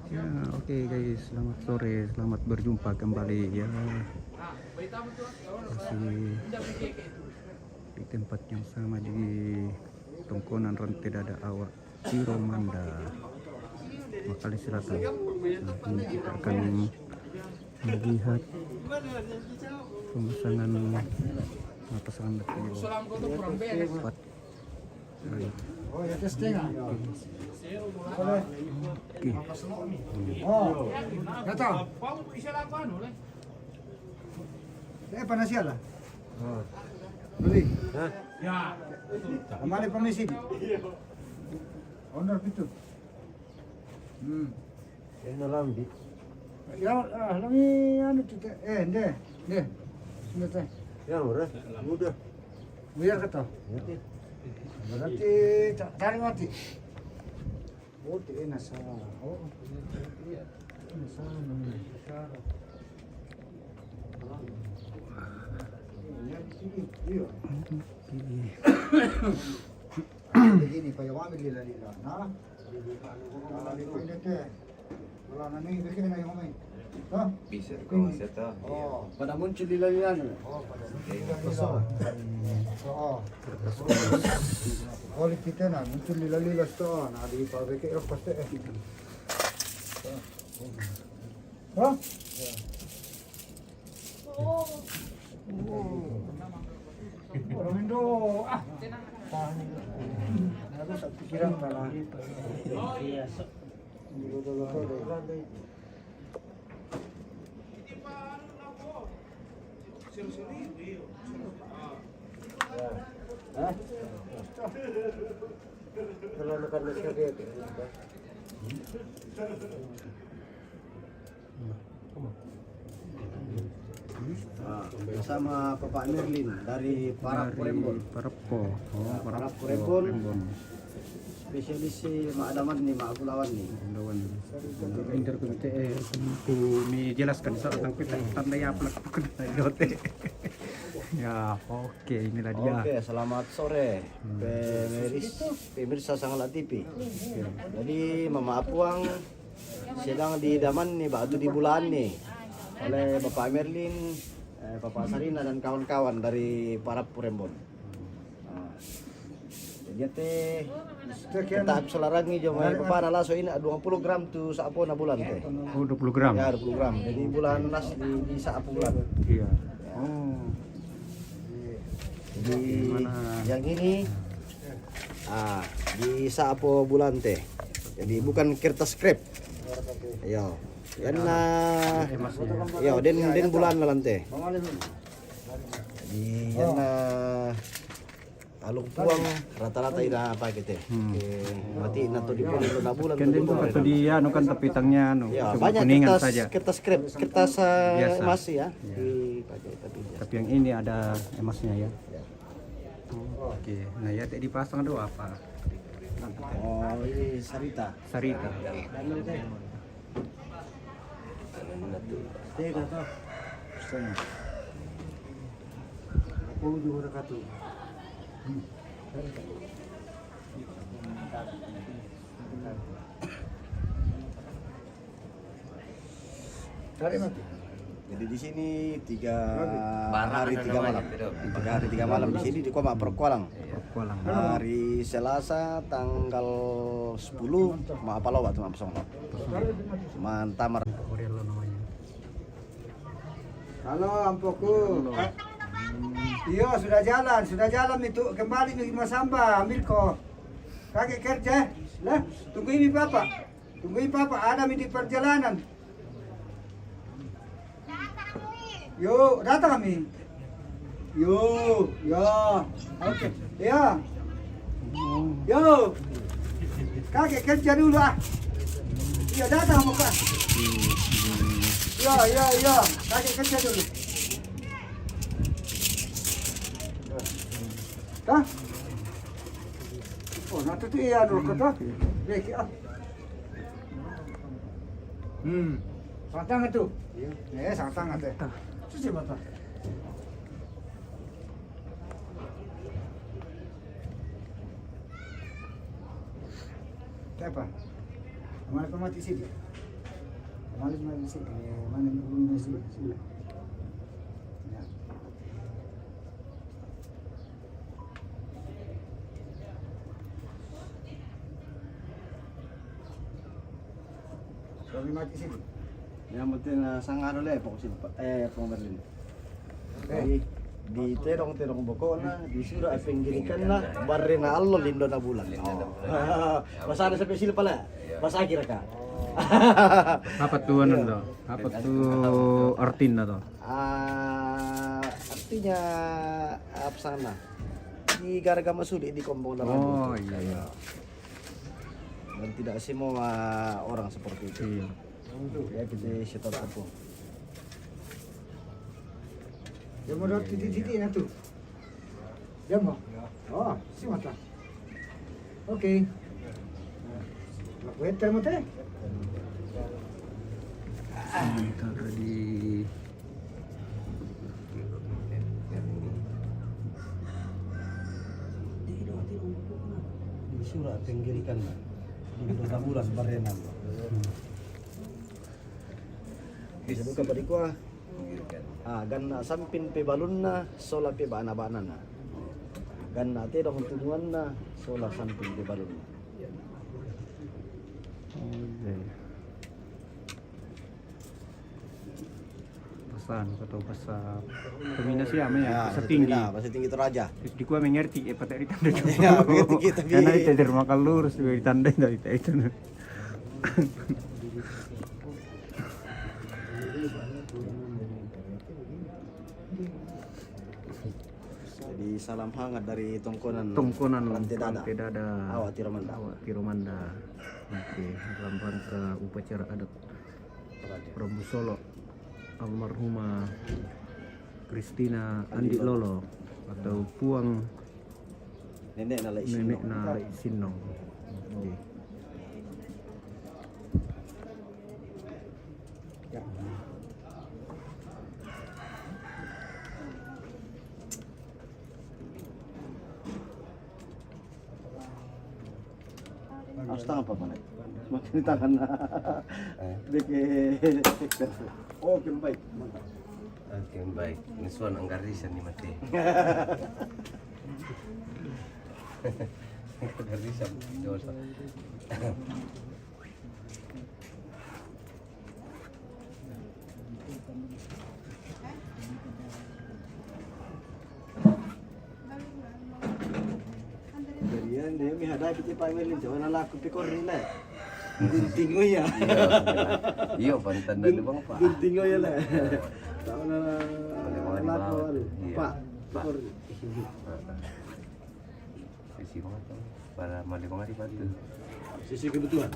Ya, oke guys, selamat sore, selamat berjumpa kembali ya. Masih di tempat yang sama di Tongkonan Rantai Dada Awak Ciromanda, Makale Selatan. Nah, ini kita akan melihat pemasangan empat. Oh ya testing ah. Oke. Oh, kata. Panas ya lah. Oh. Beli. Hah? Ya. Kembali permisi. Honor itu. Kena lambi. Ya, lami anu kita. Deh. Sudah teh. Ya murah, mudah. Biar kata. Berarti cari mati. Oh, enak salah. Oh. Enak salah. Begini Pak Yawami lila. Nah. Ini teh. Wala na ning bikin na yung umay. Toh? Bisa kau seta. Oh. Pada muncul di lalian. Oh, pada besar. Oo. Kulit kita na, muncul lila-lilas to. Nadi pa beke yok paste. Ha? Orang Indo, Aku tak pikiran malah. Kalau nak sekali. Bersama Bapak Merlin dari Parap Rembon. Parap Rembon. Spesialis Ma'adaman nih, Ma'agulawan nih. Interview mi jelaskan soal tentang kita tanda ya dote. Ya, oke, inilah dia. Oke, selamat sore pemirsa Sangala TV. Jadi Mama Apuang sedang di Daman nih, batu di bulan nih oleh Bapak Merlin, Bapak Sarina dan kawan-kawan dari Parap Rembon. Jadi kita selarangi jo may papana laso ini 20 gram tu sa apo na bulan teh. Oh, 20 gram. Ya 20 gram. Jadi bulan nas di sa apo bulan. Iya. Oh. Jadi yang ini di sa apo bulan teh. Jadi bukan kertas scrap. Yo. Yan na yo den bulan na lang teh. Jadi yan na alok puang rata-rata ina apa gitu. Mati na to di bulan Kan din bukan tuh dia anu kan tapitangnya anu. ya, Cuma banyak kuningan kertas, saja. kertas krep, kertas Biasa. emas ya, dipakai tapi biasa. Tapi yang ini ada emasnya ya. Oke. Nah, ya tadi dipasang dulu apa? Oh ini sarita. Sarita. Tega to. Setengah. Aku juga katu. Cari mati. Jadi di sini 3 hari 3 malam. 3 hari 3 malam di sini di Koma Perkualang. Perkualang. Hari Selasa tanggal 10 Maapalawa tuh Maapasong. Mantamar. Orielo namanya. Halo, ampoku. Iya, sudah jalan itu kembali ke Masamba, ambil kok. Kakek kerja, lah, tunggu ini papa, ada di perjalanan. Yo, datang kami. Yo, ya, oke, ya, yo, kakek kerja dulu ah. Iya datang muka. Ya, kakek kerja dulu. Dah? Oh, nanti tu iya dulu kata. Baik ah. Santang itu. Iya. Santang ada. Cuci mata. Apa? Mana mati sini? Manis sih, mana bumbunya sih? Ya. Suami mati sih. Yang penting sangat dulu ya pokok sini Merlin. Di terong boko na disuruh penggirikan na barena Allah lindo na bulan. Masa ada sampai sini pala. Pas akhir ka. Apa tuh anu tuh? Apa tuh artinya tuh? Artinya apa sana? Di gara-gara sulit di kompong dalam. Oh iya. Dan tidak semua orang seperti itu. Iya. Ya kita setor apa? Dia mau dapat titik-titik na tuh. Dia mau? Oh, si mata. Oke. Waiter mo teh. Sementara di Disuruh penggirikan na. Di dalam bulan barena. Bisa buka padikwa. Ganna sampin pe balunna sola pe bana-banana. Ganna te dong tuduanna sola sampin pe balunna. pesan atau pasal peminat siapa ya? Pasal tinggi. Pasal tinggi Toraja. Di gua mengerti pakai ditanda juga. Ya, mengerti kita, Bi. Karena itu dari makan lurus juga ditanda itu. Jadi salam hangat dari tongkonan Lantai Dada. Awak Tiromanda. Tiromanda. Oke, dalam rangka upacara adat Prabu Solo almarhumah Kristina Andi Lolo atau Puang Nenek Nalai Nenek Nalai Sinong. Oke. Ya. Astang apa mana? Semakin di tangan. Oh, kira baik. Mantap. Oke, baik. Nisuan anggarisan nih mati. Anggarisan dosa. Jadian dia menghadapi tipe Merlin, coba nala aku pikir nila. Gunting ya. Iya, pantan dan bang Pak. Gunting ya lah. Tahu nala. Pak. Pikir. Sisi kau tahu. Para malik kau mari bantu. Sisi kebutuhan.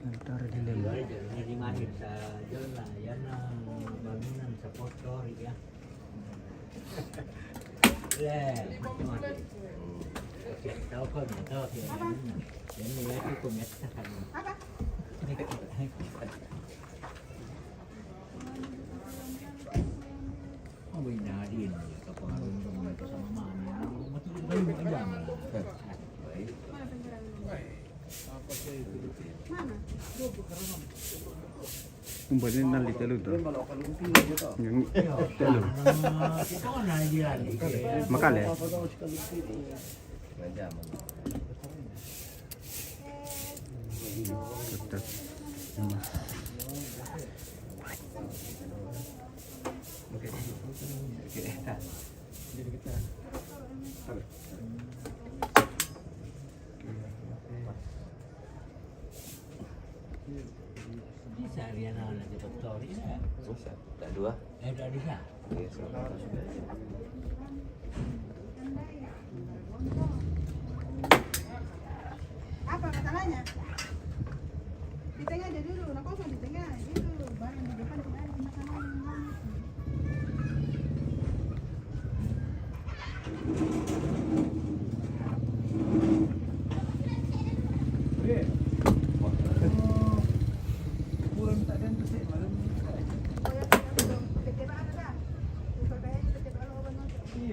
Sementara di Lembang. Jadi mahir sa jalan lah, yan ang bangunan sa postor ya. Mati-mati. Tahu kau nggak tahu ya? Yan nilai hukum ya. Apa? Oh, binadin kapangaruh ng kasama mama. Mati ba jam lah? Kumpulin nali telu tuh. Yang telu. Ito na diyan. Makal ya. Ngajam. Tetap. Di seharian anak di postor ya. Tak dua. Udah di sana. Oke, sudah. Apa masalahnya? Di tengah aja dulu, nah kosong di tengah itu baru di depan tidak ada masalahnya.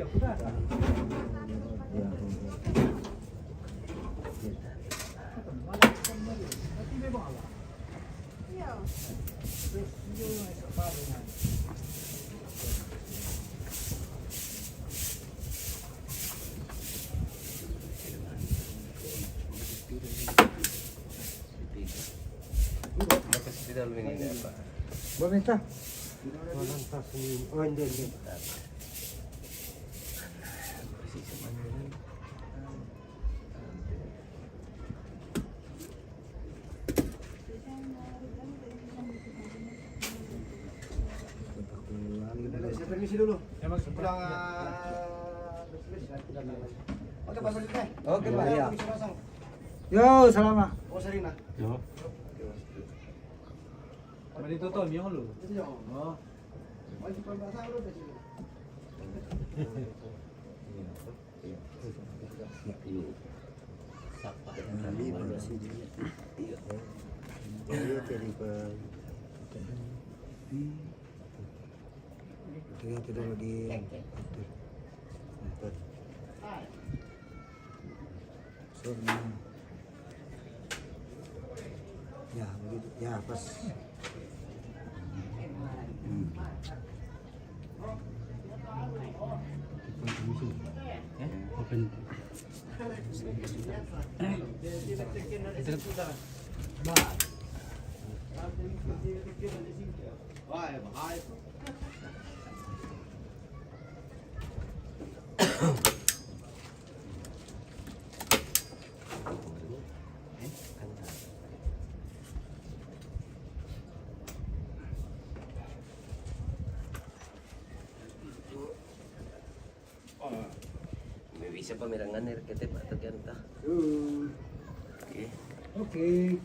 Iya. Makasih di dalam ini apa? Boleh minta? Oh, ini. Saya permisi dulu. Pulang. Oke, Pak Balik. Oke, Pak. Iya. Yo, selamat. Oh, Sarina. Yo. Mari tutup yang lu. Oh. Wajib berbahasa dulu di sini. Sapa. Tidak lagi. Ya, begitu. Ya, pas. Open. May bisa pamirangan ni kita patag yan ta. Okay. Oke.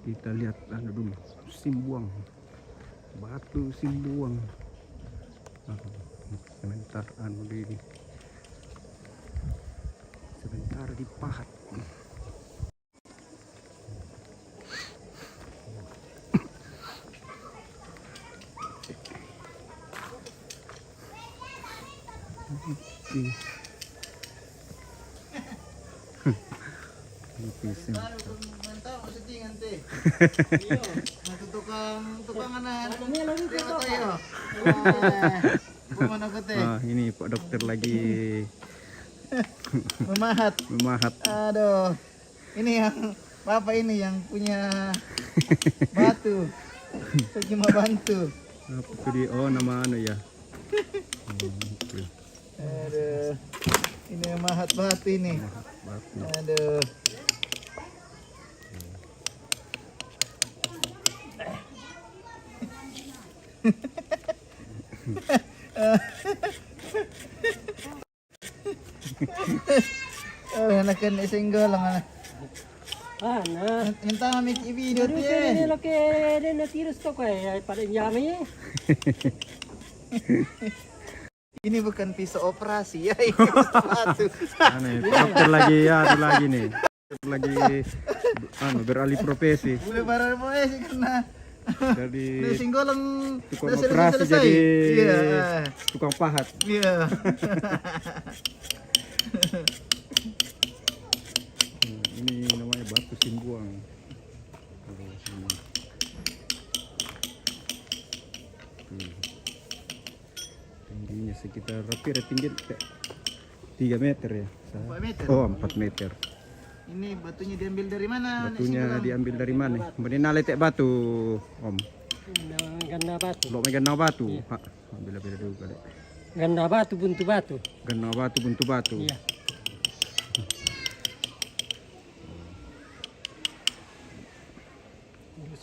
Kita lihat dulu Simbuang, batu Simbuang. Sebentar ini sebentar dipahat. Mantap, maksudnya nanti. Tukang anak. Ini Pak Dokter lagi Memahat. memahat. Aduh. Ini yang Bapak ini yang punya batu. Saya cuma bantu. Apa itu dia? Oh, nama anu ya. Oke. Aduh. Ini yang mahat batu ini. Batu. Aduh. Anakan single lang ana. Ana. Minta kami video Aduh, tiye. ini lo ke na tiros to kay pada yami. Ini bukan pisau operasi ya, ini batu. Aneh, dokter lagi ya, ada lagi nih. Dokter lagi beralih profesi. Boleh barang boleh sih karena Jadi singgolong tukang operasi jadi Iya. tukang pahat. Iya. Ini namanya batu Simbuang. Tingginya sekitar tinggi 3 meter ya. 4 meter. Oh, 4 meter. Ini batunya diambil dari mana? Nek Batunya Singgolong? diambil dari mana? Kemudian naletek batu, Om. Ganda batu. Lo megang batu. Ha, bila-bila dulu kali. Ganda batu buntu batu. Gana batu, buntu batu. Iya.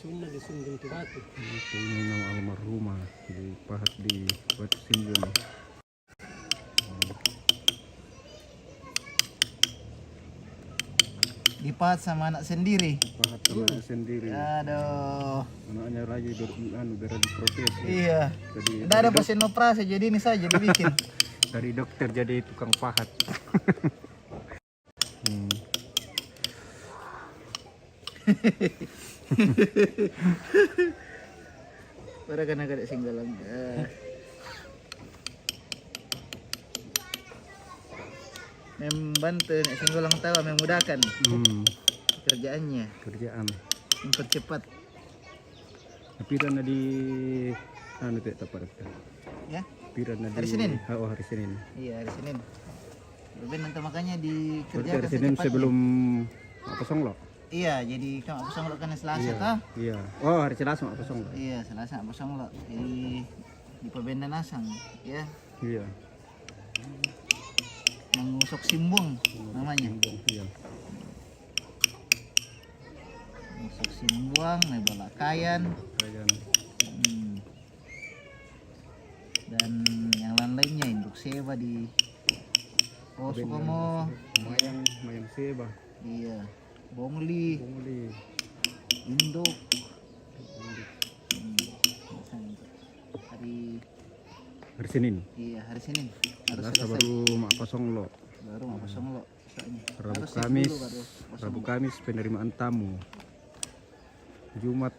Sunda di Sunda itu batu. Oke, ini nama almarhumah di Pahat di Batu Simbung. Dipahat sama anak sendiri. Pahat sama sendiri. Aduh. Anaknya lagi berada protes. Iya. Jadi Udah ada pasien operasi jadi ini saja dibikin. dari dokter jadi tukang pahat. Para kana kada singgalang. Membantu nek singgalang tawa memudahkan kerjaannya, Kerjaan. mempercepat. Tapi dana di anu teh tepat. Ya. Pirana di Hari Senin? Oh, hari Senin. Iya, hari Senin. Ben nanti makanya Berarti dikerjakan hari Senin secepatnya. sebelum apa songlok? Iya, jadi kamu apa songlok kan Selasa Iya. tah? Iya. Oh, hari Selasa apa songlok? Iya, Selasa apa songlok. Di Pabenda Nasang, ya. Iya. Mengusok simbung namanya. Iya. Mengusok simbung, mebalakayan. Kayan. Dan yang lain-lainnya induk sewa di Sukomo, Mayang seba. iya, Bongli, Bungli. induk. Hari Senin. iya hari Senin harus Selasa selesai. baru mak kosong lo. Baru nggak kosong lo. Soalnya. Rabu Harus save Kamis. dulu baru kosong Rabu lo. Kamis penerimaan tamu. Jumat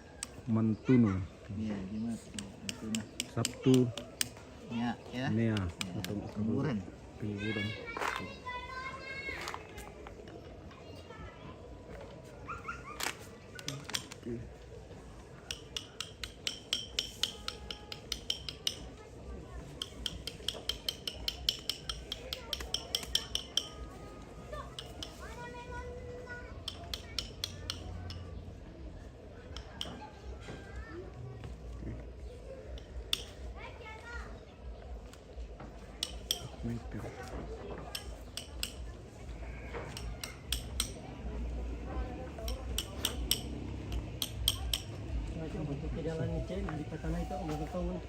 Mantunu. Iya Jumat. Itu nah. Sabtu Ya. Nea atau Kuburan. Kuburan. Meter. Untuk ke jalan ini di petana itu mau bangun.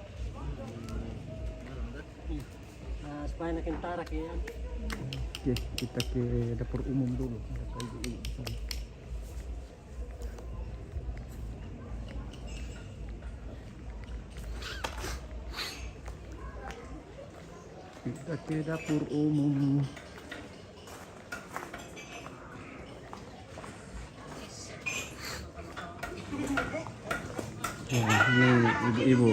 Nah, supaya makin tarak ya. Oke, kita ke dapur umum dulu. Ada kayu ini di sana. Kita ke dapur umum. Ya, ini ibu-ibu.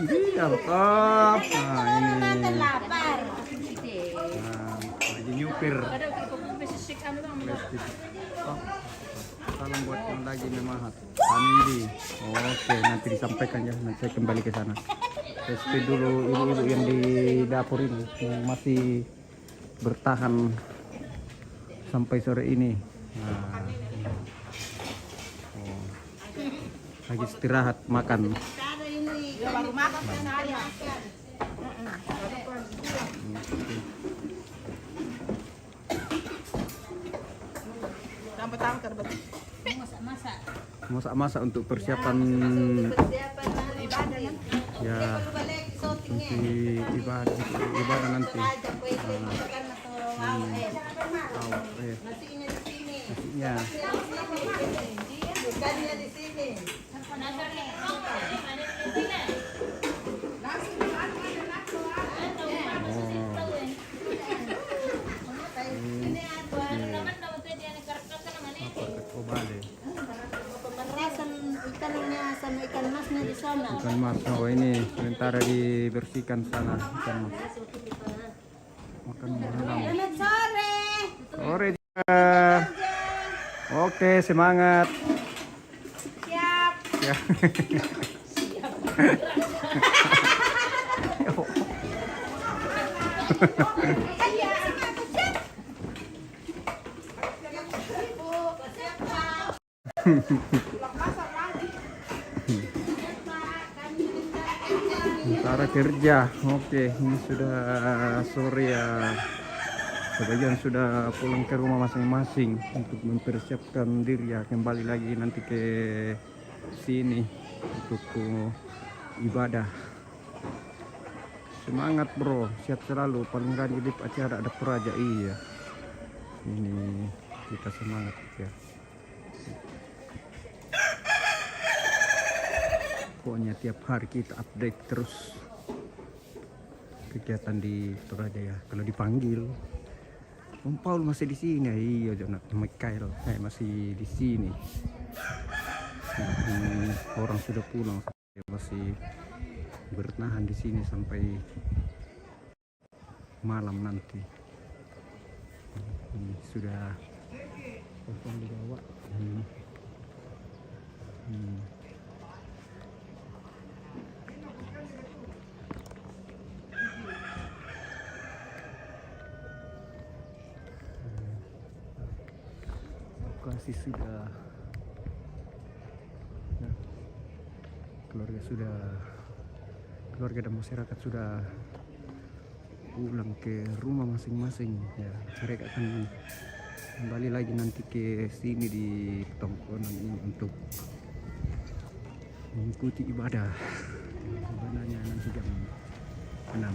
Iya, lengkap. Nah, ini. Nah, lagi nyupir. Plastik. Oh, salam buat yang lagi memahat. Andi. Oke, nanti disampaikan ya. Nanti saya kembali ke sana. Saya speed dulu ibu-ibu yang di dapur ini yang masih bertahan sampai sore ini. Nah, lagi istirahat makan. Baru makan saya. Tampil-tampil terbetul. Masak-masak untuk persiapan Ibadah kan? ya nanti ibadah nanti. Nasinya. Oh, bale. Pemerasan ikannya sama ikan masnya di sana. Ikan mas, oh ini sementara dibersihkan sana ikan mas. Makan malam. Selamat sore. Sore juga. Oke, semangat. Siap. Ya. Sementara kerja. Oke, ini sudah sore ya. sebagian sudah pulang ke rumah masing-masing untuk mempersiapkan diri ya kembali lagi nanti ke sini untuk ibadah. Semangat bro, siap selalu, paling rajin di acara ada Toraja. Iya, ini kita semangat ya. Pokoknya tiap hari kita update terus kegiatan di Toraja ya. Kalau dipanggil, Om Paul masih di sini. Iya, Jonat Michael masih di sini. Orang sudah pulang, saya masih bertahan di sini sampai malam nanti. Ini sudah kosong dibawa. Lokasi sudah, nah, keluarga dan masyarakat sudah pulang ke rumah masing-masing ya. Mereka akan kembali lagi nanti ke sini di tongkonan ini untuk mengikuti ibadah. Ibadahnya nanti jam 6.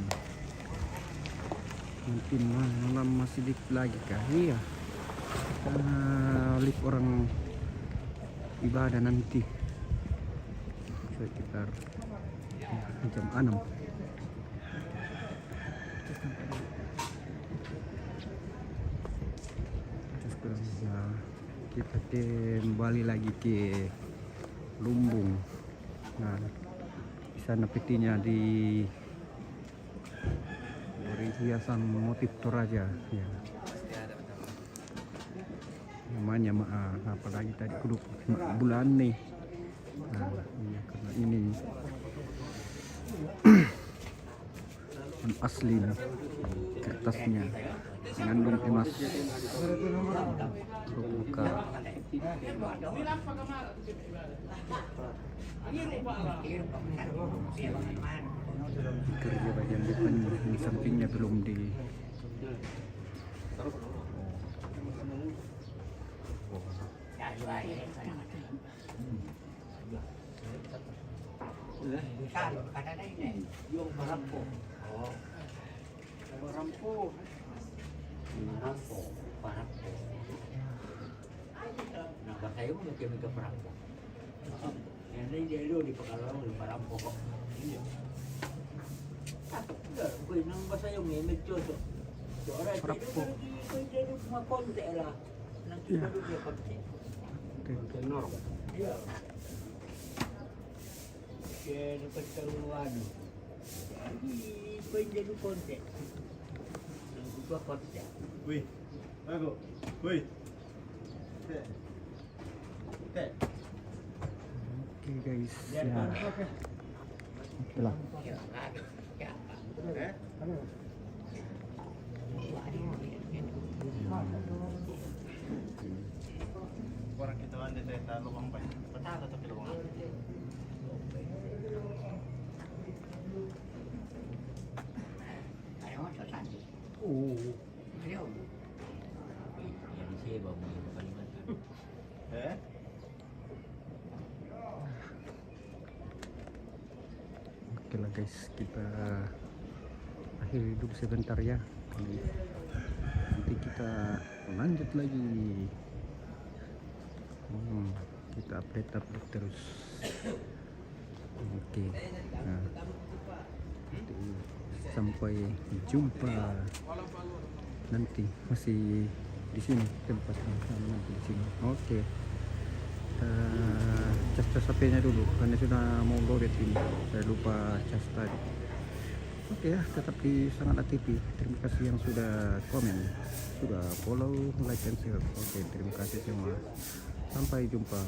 Mungkin malam masih dikit lagi kah? Iya, lift orang ibadah nanti sekitar jam 6. Nah, kita kembali lagi ke Lumbung. Nah, di sana petinya di hiasan motif Toraja ya. Namanya apalagi tadi kudu bulan nih. Nah, iya, karena ini asli kertasnya mengandung emas terbuka. Kerja bagian depan di sampingnya belum di Saya mau ke perampok. Ini dia dulu di Pekalongan di perampok. Iya. Enggak, gue nang bahasa yang memet jodoh. Orang itu gue jadi cuma kontek lah. Nanti baru dia kontek. Tenor. Iya. Ke dekat keluar. Jadi gue jadi kontek. Nanti gua kontek. Wih. Aku. Wih. Oke guys ya. Itulah. Orang kita anda saya lubang pecah atau lubang. Oke lah guys, kita akhiri dulu sebentar ya. Nanti kita lanjut lagi. Kita update terus. Oke. Nah, sampai jumpa nanti masih di sini tempat nanti di sini. Oke. Cas HP-nya dulu karena sudah mau loaded ini. Saya lupa cas tadi. Oke ya, tetap di Sangat TV. Terima kasih yang sudah komen, sudah follow, like, and share. Oke, terima kasih semua. Sampai jumpa.